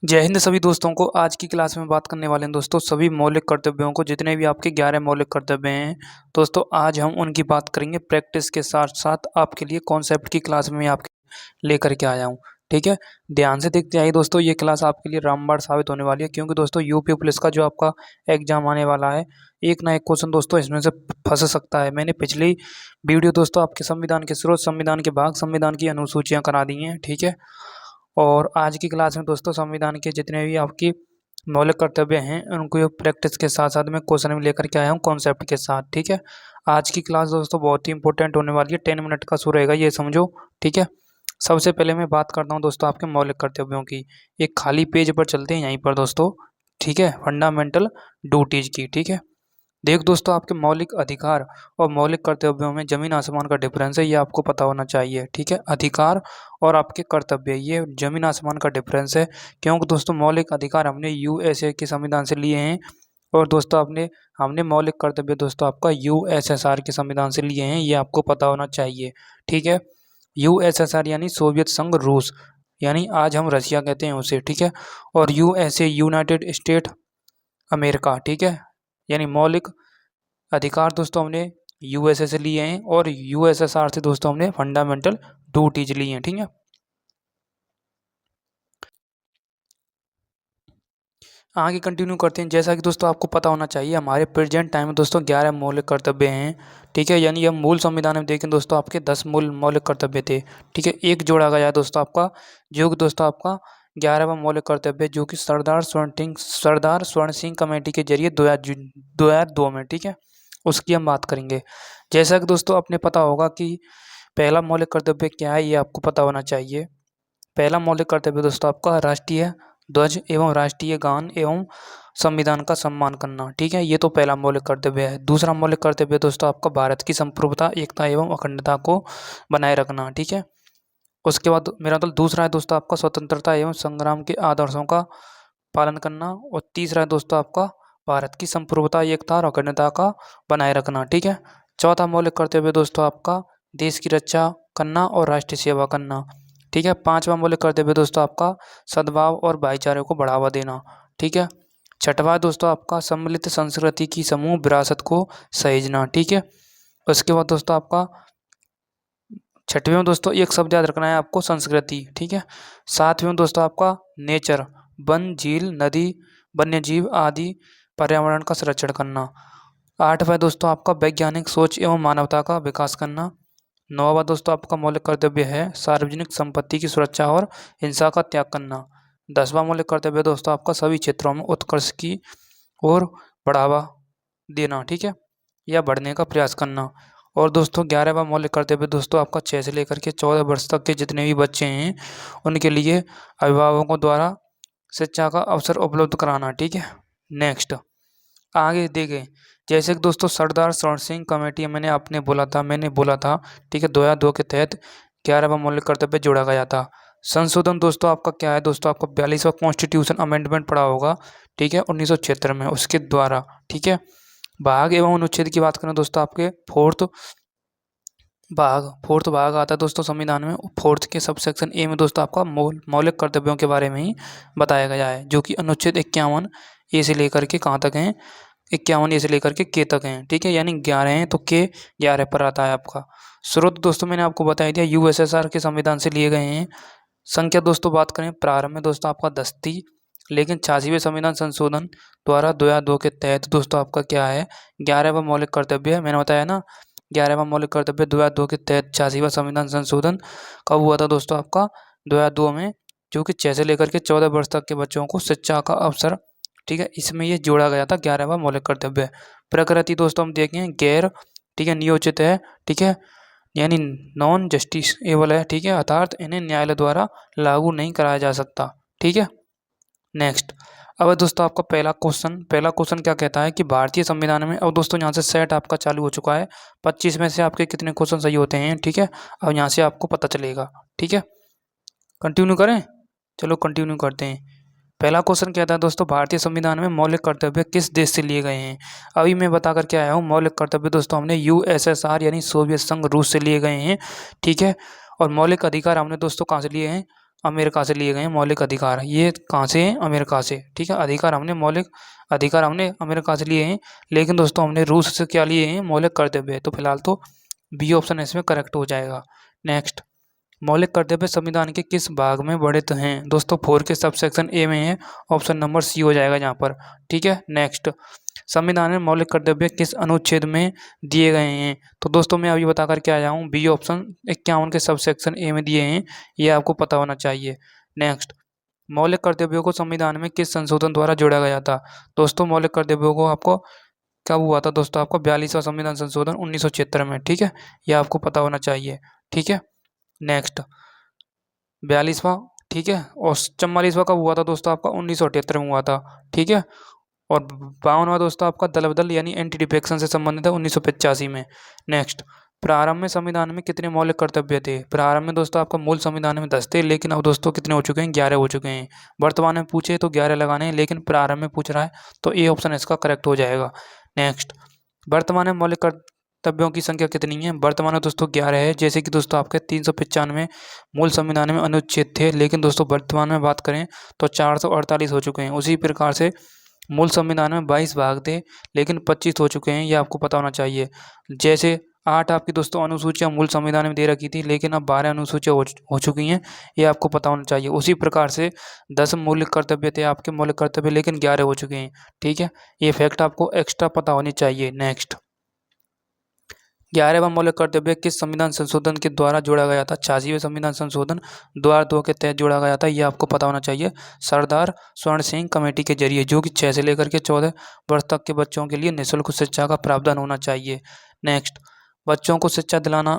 जय हिंद सभी दोस्तों को। आज की क्लास में बात करने वाले हैं दोस्तों सभी मौलिक कर्तव्यों को, जितने भी आपके 11 मौलिक कर्तव्य हैं दोस्तों, आज हम उनकी बात करेंगे प्रैक्टिस के साथ साथ आपके लिए कॉन्सेप्ट की क्लास में आपके लेकर के आया हूँ। ठीक है, ध्यान से देखते आइए दोस्तों, ये क्लास आपके लिए रामबाण साबित होने वाली है, क्योंकि दोस्तों यूपी पुलिस का जो आपका एग्जाम आने वाला है, एक ना एक क्वेश्चन दोस्तों इसमें से फंस सकता है। मैंने पिछली वीडियो दोस्तों आपके संविधान के स्रोत, संविधान के भाग, संविधान की अनुसूचियाँ करा दी हैं। ठीक है, और आज की क्लास में दोस्तों संविधान के जितने भी आपकी मौलिक कर्तव्य हैं उनको प्रैक्टिस के साथ साथ में क्वेश्चन भी लेकर के आया हूँ कॉन्सेप्ट के साथ। ठीक है, आज की क्लास दोस्तों बहुत ही इंपॉर्टेंट होने वाली है, 10 मिनट का शो रहेगा, ये समझो। ठीक है, सबसे पहले मैं बात करता हूँ दोस्तों आपके मौलिक कर्तव्यों की। एक खाली पेज पर चलते हैं यहीं पर दोस्तों। ठीक है, फंडामेंटल ड्यूटीज की। ठीक है, देख दोस्तों, आपके मौलिक अधिकार और मौलिक कर्तव्यों में जमीन आसमान का डिफरेंस है, ये आपको पता होना चाहिए। ठीक है, अधिकार और आपके कर्तव्य, ये जमीन आसमान का डिफरेंस है, क्योंकि दोस्तों मौलिक अधिकार हमने यूएसए के संविधान से लिए हैं, और दोस्तों हमने मौलिक कर्तव्य दोस्तों आपका यूएसएसआर के संविधान से लिए हैं, ये आपको पता होना चाहिए। ठीक है, यूएसएसआर यानी सोवियत संघ रूस, यानी आज हम रशिया कहते हैं उसे। ठीक है, और यूएसए यूनाइटेड स्टेट अमेरिका। ठीक है, यानी मौलिक अधिकार दोस्तों हमने यूएसए से लिए हैं, और यूएसएसआर से दोस्तों हमने फंडामेंटल ड्यूटीज ली हैं। ठीक है, आगे कंटिन्यू करते हैं। जैसा कि दोस्तों आपको पता होना चाहिए, हमारे प्रेजेंट टाइम में दोस्तों 11 मौलिक कर्तव्य हैं। ठीक है, यानी हम मूल संविधान में देखें दोस्तों आपके 10 मूल मौलिक कर्तव्य थे। ठीक है, एक जोड़ा गया है दोस्तों आपका, जो कि दोस्तों आपका 11वां मौलिक कर्तव्य, जो कि सरदार स्वर्ण सिंह कमेटी के जरिए 2002 में। ठीक है, उसकी हम बात करेंगे। जैसा कि दोस्तों आपने पता होगा कि पहला मौलिक कर्तव्य क्या है, ये आपको पता होना चाहिए। पहला मौलिक कर्तव्य दोस्तों आपका राष्ट्रीय ध्वज एवं राष्ट्रीय गान एवं संविधान का सम्मान करना। ठीक है, ये तो पहला मौलिक कर्तव्य है। दूसरा मौलिक कर्तव्य दोस्तों आपका भारत की संप्रभुता, एकता एवं अखंडता को बनाए रखना। ठीक है, उसके बाद मेरा तो दूसरा है दोस्तों आपका स्वतंत्रता एवं संग्राम के आदर्शों का पालन करना, और तीसरा है दोस्तों आपका भारत की संप्रभुता, एकता और अखंडता का बनाए रखना। ठीक है, चौथा मौलिक कर्तव्य दोस्तों आपका देश की रक्षा करना और राष्ट्रीय सेवा करना। ठीक है, पांचवा मौलिक कर्तव्य दोस्तों आपका सद्भाव और भाईचारे को बढ़ावा देना। ठीक है, छठवां दोस्तों आपका सम्मिलित संस्कृति की समूह विरासत को सहेजना। ठीक है, उसके बाद दोस्तों आपका छठवें में दोस्तों एक शब्द याद रखना है आपको, संस्कृति। ठीक है, सातवें में दोस्तों आपका नेचर, वन, झील, नदी, वन्य जीव आदि पर्यावरण का संरक्षण करना। आठवां दोस्तों आपका वैज्ञानिक सोच एवं मानवता का विकास करना। नौवां दोस्तों आपका मौलिक कर्तव्य है सार्वजनिक संपत्ति की सुरक्षा और हिंसा का त्याग करना। 10वां मौलिक कर्तव्य दोस्तों आपका सभी क्षेत्रों में उत्कर्ष की ओर बढ़ावा देना। ठीक है, या बढ़ने का प्रयास करना। और दोस्तों 11वां मौलिक कर्तव्य दोस्तों आपका 6 से लेकर के 14 वर्ष तक के जितने भी बच्चे हैं उनके लिए अभिभावकों द्वारा शिक्षा का अवसर उपलब्ध कराना। ठीक है, नेक्स्ट आगे देखें। जैसे कि दोस्तों सरदार स्वर्ण सिंह कमेटी मैंने बोला था। ठीक है, 2002 के तहत 11वां मौलिक कर्तव्य जोड़ा गया था। संशोधन दोस्तों आपका क्या है, दोस्तों आपका 42वां कॉन्स्टिट्यूशन अमेंडमेंट पड़ा होगा। ठीक है, 1976 में उसके द्वारा। ठीक है, भाग एवं अनुच्छेद की बात करें दोस्तों, आपके फोर्थ भाग आता है दोस्तों संविधान में। फोर्थ के सब सेक्शन ए में दोस्तों आपका मौलिक कर्तव्यों के बारे में ही बताया गया है, जो कि अनुच्छेद 51 ए से लेकर के कहाँ तक हैं, 51 ए से लेकर के के तक हैं। ठीक है, यानी 11 हैं तो के 11 पर आता है आपका। स्रोत दोस्तों मैंने आपको बता दिया, यूएसएसआर के संविधान से लिए गए हैं। संख्या दोस्तों बात करें, प्रारंभ में दोस्तों आपका 10 थी, लेकिन 86वें संविधान संशोधन द्वारा 2002 के तहत दोस्तों आपका क्या है, 11वां मौलिक कर्तव्य है। मैंने बताया ना, 11वां मौलिक कर्तव्य 2002 के तहत 86वां संविधान संशोधन कब हुआ था दोस्तों आपका, 2002 में, जो कि 6 से लेकर के 14 वर्ष तक के बच्चों को शिक्षा का अवसर। ठीक है, इसमें ये जोड़ा गया था 11वां मौलिक कर्तव्य। प्रकृति दोस्तों हम देखें गैर, ठीक है, नियोजित है। ठीक है, यानी नॉन जस्टिसेबल है। ठीक है, अर्थात इन्हें न्यायालय द्वारा लागू नहीं कराया जा सकता। ठीक है, नेक्स्ट। अब दोस्तों आपका पहला क्वेश्चन क्या कहता है कि भारतीय संविधान में, अब दोस्तों यहाँ से सेट आपका चालू हो चुका है, 25 में से आपके कितने क्वेश्चन सही होते हैं। ठीक है, अब यहाँ से आपको पता चलेगा। ठीक है, कंटिन्यू करें, चलो कंटिन्यू करते हैं। पहला क्वेश्चन कहता है दोस्तों, भारतीय संविधान में मौलिक कर्तव्य किस देश से लिए गए हैं। अभी मैं बता करके आया हूँ, मौलिक कर्तव्य दोस्तों हमने यूएसएसआर यानी सोवियत संघ रूस से लिए गए हैं। ठीक है, और मौलिक अधिकार हमने दोस्तों कहाँ से लिए हैं, अमेरिका से लिए गए हैं मौलिक अधिकार। ये कहाँ से हैं? अमेरिका से। ठीक है, अधिकार हमने मौलिक अधिकार हमने अमेरिका से लिए हैं, लेकिन दोस्तों हमने रूस से क्या लिए हैं? मौलिक कर्तव्य। तो फिलहाल तो बी ऑप्शन इसमें करेक्ट हो जाएगा। नेक्स्ट, मौलिक कर्तव्य संविधान के किस भाग में वर्णित हैं? दोस्तों 4 के सब सेक्शन ए में है, ऑप्शन नंबर सी हो जाएगा यहाँ पर। ठीक है, नेक्स्ट, संविधान में मौलिक कर्तव्य किस अनुच्छेद में दिए गए हैं? तो दोस्तों मैं अभी बता कर के आया हूँ, बी ऑप्शन 51 के सब सेक्शन ए में दिए हैं, ये आपको पता होना चाहिए। नेक्स्ट, मौलिक कर्तव्यों को संविधान में किस संशोधन द्वारा जोड़ा गया था? दोस्तों मौलिक कर्तव्यों को आपको कब हुआ था? दोस्तों आपको 42वां संविधान संशोधन 1976 में। ठीक है, यह आपको पता होना चाहिए। ठीक है, नेक्स्ट, 42वां। ठीक है, और 44वां कब हुआ था? दोस्तों आपका 1978 में हुआ था। ठीक है, और 52वां दोस्तों आपका दल बदल यानी एंटी डिफेक्शन से संबंधित है 1985 में। नेक्स्ट, प्रारंभ में संविधान में कितने मौलिक कर्तव्य थे? प्रारंभ में दोस्तों आपका मूल संविधान में 10 थे, लेकिन अब दोस्तों कितने हो चुके हैं? 11 हो चुके हैं। वर्तमान में पूछे तो 11 लगाने हैं, लेकिन प्रारंभ में पूछ रहा है तो ए ऑप्शन इसका करेक्ट हो जाएगा। नेक्स्ट, वर्तमान में मौलिक कर्तव्यों की संख्या कितनी है? वर्तमान में दोस्तों 11 है। जैसे कि दोस्तों आपके 395 मूल संविधान में अनुच्छेद थे, लेकिन दोस्तों वर्तमान में बात करें तो 448 हो चुके हैं। उसी प्रकार से मूल संविधान में 22 भाग थे, लेकिन 25 हो चुके हैं, ये आपको पता होना चाहिए। जैसे 8 आपकी दोस्तों अनुसूचियाँ मूल संविधान में दे रखी थी, लेकिन अब 12 अनुसूचियाँ हो चुकी हैं, ये आपको पता होना चाहिए। उसी प्रकार से 10 मौलिक कर्तव्य थे आपके मौलिक कर्तव्य, लेकिन 11 हो चुके हैं। ठीक है, ये फैक्ट आपको एक्स्ट्रा पता होनी चाहिए। नेक्स्ट, 11वां मौलिक कर्तव्य किस संविधान संशोधन के द्वारा जोड़ा गया था? 86वें संविधान संशोधन द्वारा 2 के तहत जोड़ा गया था, ये आपको पता होना चाहिए। सरदार स्वर्ण सिंह कमेटी के जरिए, जो कि 6 से लेकर के 14 वर्ष तक के बच्चों के लिए निःशुल्क शिक्षा का प्रावधान होना चाहिए। नेक्स्ट, बच्चों को शिक्षा दिलाना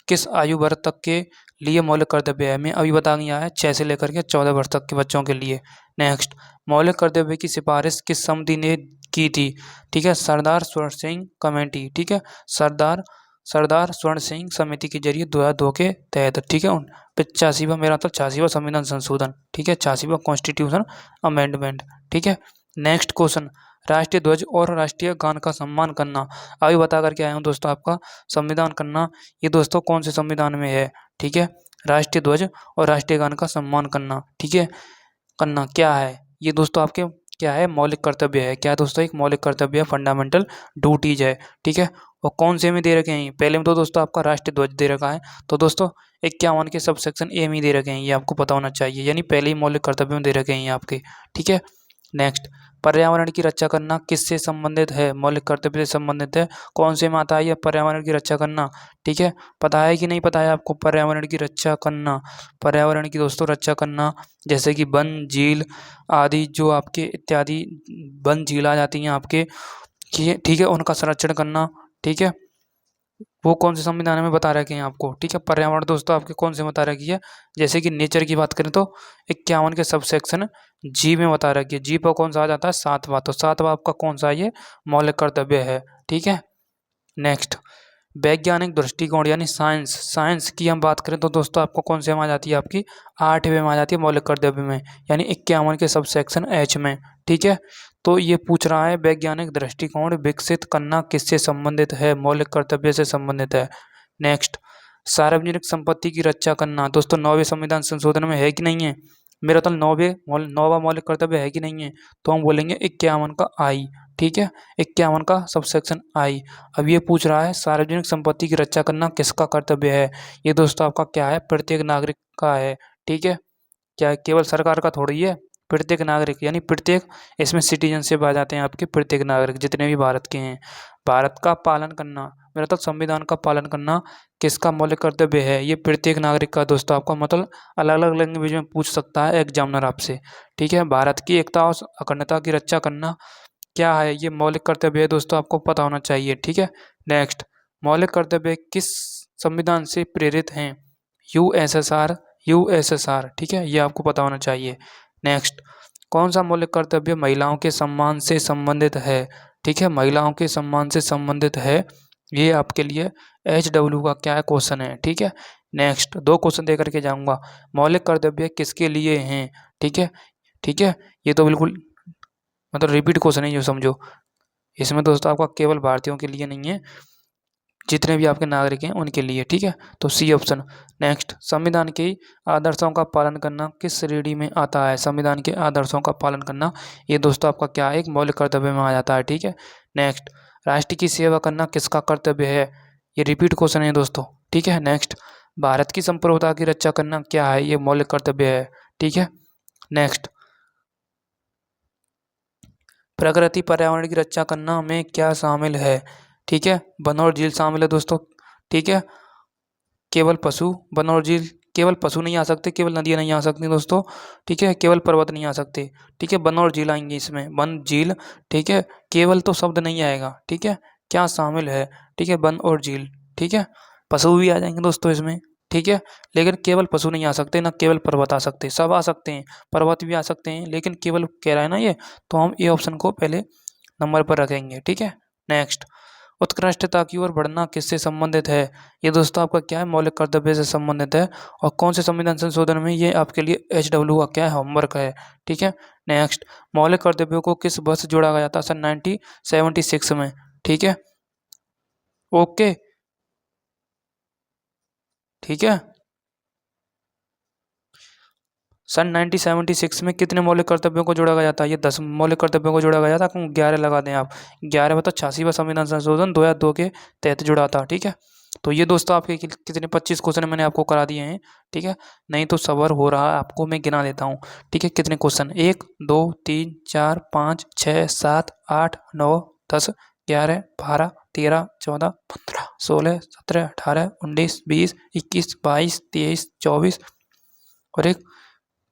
किस आयु वर्ग तक के लिए मौलिक कर्तव्य है? मैं अभी बता दिया है, 6 से लेकर के 14 वर्ष तक के बच्चों के लिए। नेक्स्ट, मौलिक कर्तव्य की सिफारिश किस समिति ने की थी? ठीक है, सरदार स्वर्ण सिंह कमेटी। ठीक है, सरदार स्वर्ण सिंह समिति के जरिए 2002 के तहत। ठीक है, 85वां मेरा मतलब 86वां संविधान संशोधन। ठीक है, 86वां कॉन्स्टिट्यूशन अमेंडमेंट। ठीक है, नेक्स्ट क्वेश्चन, राष्ट्रीय ध्वज और राष्ट्रीय गान का सम्मान करना। अभी बता करके आया हूँ दोस्तों, आपका संविधान करना, ये दोस्तों कौन से संविधान में है? ठीक है, राष्ट्रीय ध्वज और राष्ट्रीय गान का सम्मान करना। ठीक है, करना क्या है? ये दोस्तों आपके क्या है? मौलिक कर्तव्य है। क्या दोस्तों? एक मौलिक कर्तव्य है, फंडामेंटल ड्यूटीज है। ठीक है, और कौन से में दे रखे हैं? पहले में तो दोस्तों आपका राष्ट्रीय ध्वज दे रखा है, तो दोस्तों 51 के सब सेक्शन ए में दे रखे हैं, ये आपको पता होना चाहिए, यानी पहले ही मौलिक कर्तव्य में दे रखे हैं ये आपके। ठीक है, नेक्स्ट, पर्यावरण की रक्षा करना किससे संबंधित है? मौलिक कर्तव्य से संबंधित है। कौन से में आता है ये पर्यावरण की रक्षा करना? ठीक है, पता है कि नहीं पता है आपको? पर्यावरण की रक्षा करना, पर्यावरण की दोस्तों रक्षा करना, जैसे कि वन झील आदि जो आपके इत्यादि वन झील आ जाती हैं आपके, ठीक है, उनका संरक्षण करना। ठीक है, वो कौन से संविधान में बता रखे हैं आपको? ठीक है, पर्यावरण दोस्तों आपके कौन से बता रखी है? जैसे कि नेचर की बात करें तो 51 के सब सेक्शन जी में बता रखी है। जी पर कौन सा आ जाता है? 7वां। तो 7वां आपका कौन सा ये मौलिक कर्तव्य है। ठीक है, नेक्स्ट, वैज्ञानिक दृष्टिकोण यानी साइंस, साइंस की हम बात करें तो दोस्तों आपको कौन से में आ जाती है? आपकी 8वें में आ जाती है मौलिक कर्तव्य में, यानी 51 के सब सेक्शन एच में। ठीक है, तो ये पूछ रहा है वैज्ञानिक दृष्टिकोण विकसित करना किससे संबंधित है? मौलिक कर्तव्य से संबंधित है। नेक्स्ट, सार्वजनिक संपत्ति की रक्षा करना दोस्तों 9वें संविधान संशोधन में है कि नहीं है? मेरा तो 9वां मौलिक कर्तव्य है कि नहीं है? तो हम बोलेंगे 51 का आई। ठीक है, 51 का सब सेक्शन आई। अब ये पूछ रहा है सार्वजनिक संपत्ति की रक्षा करना किसका कर्तव्य है? ये दोस्तों आपका क्या है? प्रत्येक नागरिक का है। ठीक है, क्या केवल सरकार का थोड़ी है? प्रत्येक नागरिक यानी प्रत्येक, इसमें सिटीजनशिप आ जाते हैं आपके, प्रत्येक नागरिक जितने भी भारत के हैं। भारत का पालन करना, मेरा तो संविधान का पालन करना किसका मौलिक कर्तव्य है? ये प्रत्येक नागरिक का दोस्तों आपका मतलब अलग अलग लैंग्वेज में पूछ सकता है एग्जामिनर आपसे। ठीक है, भारत की एकता और अखंडता की रक्षा करना क्या है? ये मौलिक कर्तव्य है दोस्तों, आपको पता होना चाहिए। ठीक है, नेक्स्ट, मौलिक कर्तव्य किस संविधान से प्रेरित हैं? USSR, USSR. ठीक है, ये आपको पता होना चाहिए। नेक्स्ट, कौन सा मौलिक कर्तव्य महिलाओं के सम्मान से संबंधित है? ठीक है, महिलाओं के सम्मान से संबंधित है, ये आपके लिए HW का क्या है? क्वेश्चन है। ठीक है, नेक्स्ट, 2 क्वेश्चन दे करके जाऊंगा। मौलिक कर्तव्य किसके लिए हैं? ठीक है, ठीक है, ये तो बिल्कुल मतलब रिपीट क्वेश्चन है, ये समझो। इसमें दोस्तों आपका केवल भारतीयों के लिए नहीं है, जितने भी आपके नागरिक हैं उनके लिए, ठीक है। तो सी ऑप्शन। नेक्स्ट, संविधान के आदर्शों का पालन करना किस श्रेणी में आता है? संविधान के आदर्शों का पालन करना ये दोस्तों आपका क्या है? एक मौलिक कर्तव्य में आ जाता है, ठीक है। नेक्स्ट, राष्ट्र की सेवा करना किसका कर्तव्य है? ये रिपीट क्वेश्चन है दोस्तों, ठीक है। नेक्स्ट, भारत की संप्रभुता की रक्षा करना क्या है? ये मौलिक कर्तव्य है, ठीक है। नेक्स्ट, प्रकृति पर्यावरण की रक्षा करना में क्या शामिल है? ठीक है, वन और झील शामिल है दोस्तों, ठीक है। केवल पशु, वन और झील, केवल पशु नहीं आ सकते, केवल नदियाँ नहीं आ सकती दोस्तों, ठीक है। केवल पर्वत नहीं आ सकते, ठीक है। वन और झील आएंगे इसमें, वन झील, ठीक है। केवल तो शब्द नहीं आएगा, ठीक है। क्या शामिल है? ठीक है, वन और झील, ठीक है। पशु भी आ जाएंगे दोस्तों इसमें, ठीक है। लेकिन केवल पशु नहीं आ सकते, ना केवल पर्वत आ सकते, सब आ सकते हैं, पर्वत भी आ सकते हैं, लेकिन केवल कह रहा है ना ये, तो हम ए ऑप्शन को पहले नंबर पर रखेंगे, ठीक है। नेक्स्ट, उत्कृष्टता की ओर बढ़ना किससे संबंधित है? ये दोस्तों आपका क्या है? मौलिक कर्तव्य से संबंधित है। और कौन से संविधान संशोधन में? ये आपके लिए HW का क्या है? होमवर्क है, ठीक है। नेक्स्ट, मौलिक कर्तव्यों को किस वर्ष से जोड़ा गया था? सन 1976 में, ठीक है। ओके, ठीक है। सन 1976 में कितने मौलिक कर्तव्यों को जोड़ा गया था? ये 10 मौलिक कर्तव्यों को जोड़ा गया था। 11 लगा दें आप, 11 मतलब 86वां संविधान संशोधन 2002 के तहत जुड़ा था, ठीक है। तो ये दोस्तों आपके कितने 25 क्वेश्चन मैंने आपको करा दिए हैं, ठीक है। नहीं तो सबर हो रहा है आपको, मैं गिना देता हूँ, ठीक है। कितने क्वेश्चन? 1 2 3 4 5 6 7 8 9 10 11 12 13 14 15 16 17 18 19 20 21 22 23 24 और एक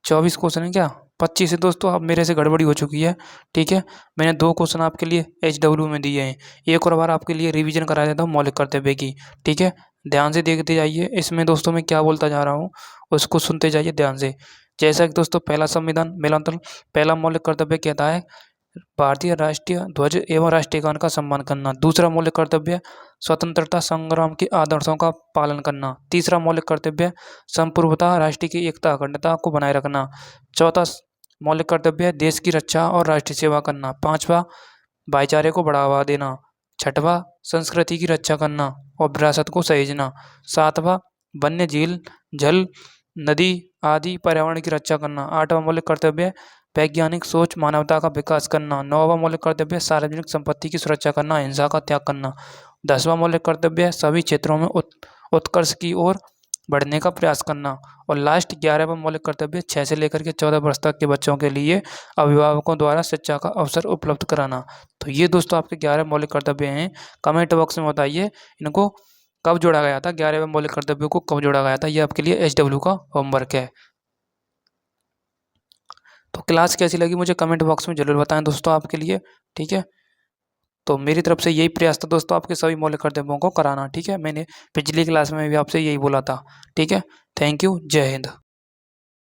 24 क्वेश्चन है क्या? 25 है दोस्तों, अब मेरे से गड़बड़ी हो चुकी है, ठीक है। मैंने 2 क्वेश्चन आपके लिए HW में दिए हैं, एक और बार आपके लिए रिवीजन करा देता हूँ मौलिक कर्तव्य की, ठीक है। ध्यान से देखते जाइए, इसमें दोस्तों मैं क्या बोलता जा रहा हूँ उसको सुनते जाइए ध्यान से। जैसा कि दोस्तों पहला संविधान मिलांतर, पहला मौलिक कर्तव्य कहता है भारतीय राष्ट्रीय ध्वज एवं राष्ट्रीय गान का सम्मान करना। दूसरा मौलिक कर्तव्य स्वतंत्रता संग्राम के आदर्शों का पालन करना। तीसरा मौलिक कर्तव्य संप्रभुता, राष्ट्र की एकता अखंडता को बनाए रखना। चौथा मौलिक कर्तव्य देश की रक्षा और राष्ट्रीय सेवा करना। पांचवा भाईचारे को बढ़ावा देना। छठवां संस्कृति की रक्षा करना और विरासत को सहेजना। सातवां वन्य झील, जल, नदी आदि पर्यावरण की रक्षा करना। आठवां मौलिक कर्तव्य वैज्ञानिक सोच, मानवता का विकास करना। नौवां मौलिक कर्तव्य सार्वजनिक संपत्ति की सुरक्षा करना, हिंसा का त्याग करना। 10वां मौलिक कर्तव्य सभी क्षेत्रों में उत्कर्ष की ओर बढ़ने का प्रयास करना। और लास्ट 11वां मौलिक कर्तव्य 6 से लेकर के 14 वर्ष तक के बच्चों के लिए अभिभावकों द्वारा शिक्षा का अवसर उपलब्ध कराना। तो ये दोस्तों आपके 11 मौलिक कर्तव्य हैं। कमेंट बॉक्स में बताइए इनको कब जोड़ा गया था, 11वें मौलिक कर्तव्य को कब जोड़ा गया था। ये आपके लिए HW का होमवर्क है। तो क्लास कैसी लगी मुझे कमेंट बॉक्स में ज़रूर बताएं दोस्तों आपके लिए, ठीक है। तो मेरी तरफ से यही प्रयास था दोस्तों आपके सभी मौलिक कर्तव्यों को कराना, ठीक है। मैंने पिछली क्लास में भी आपसे यही बोला था, ठीक है। थैंक यू, जय हिंद।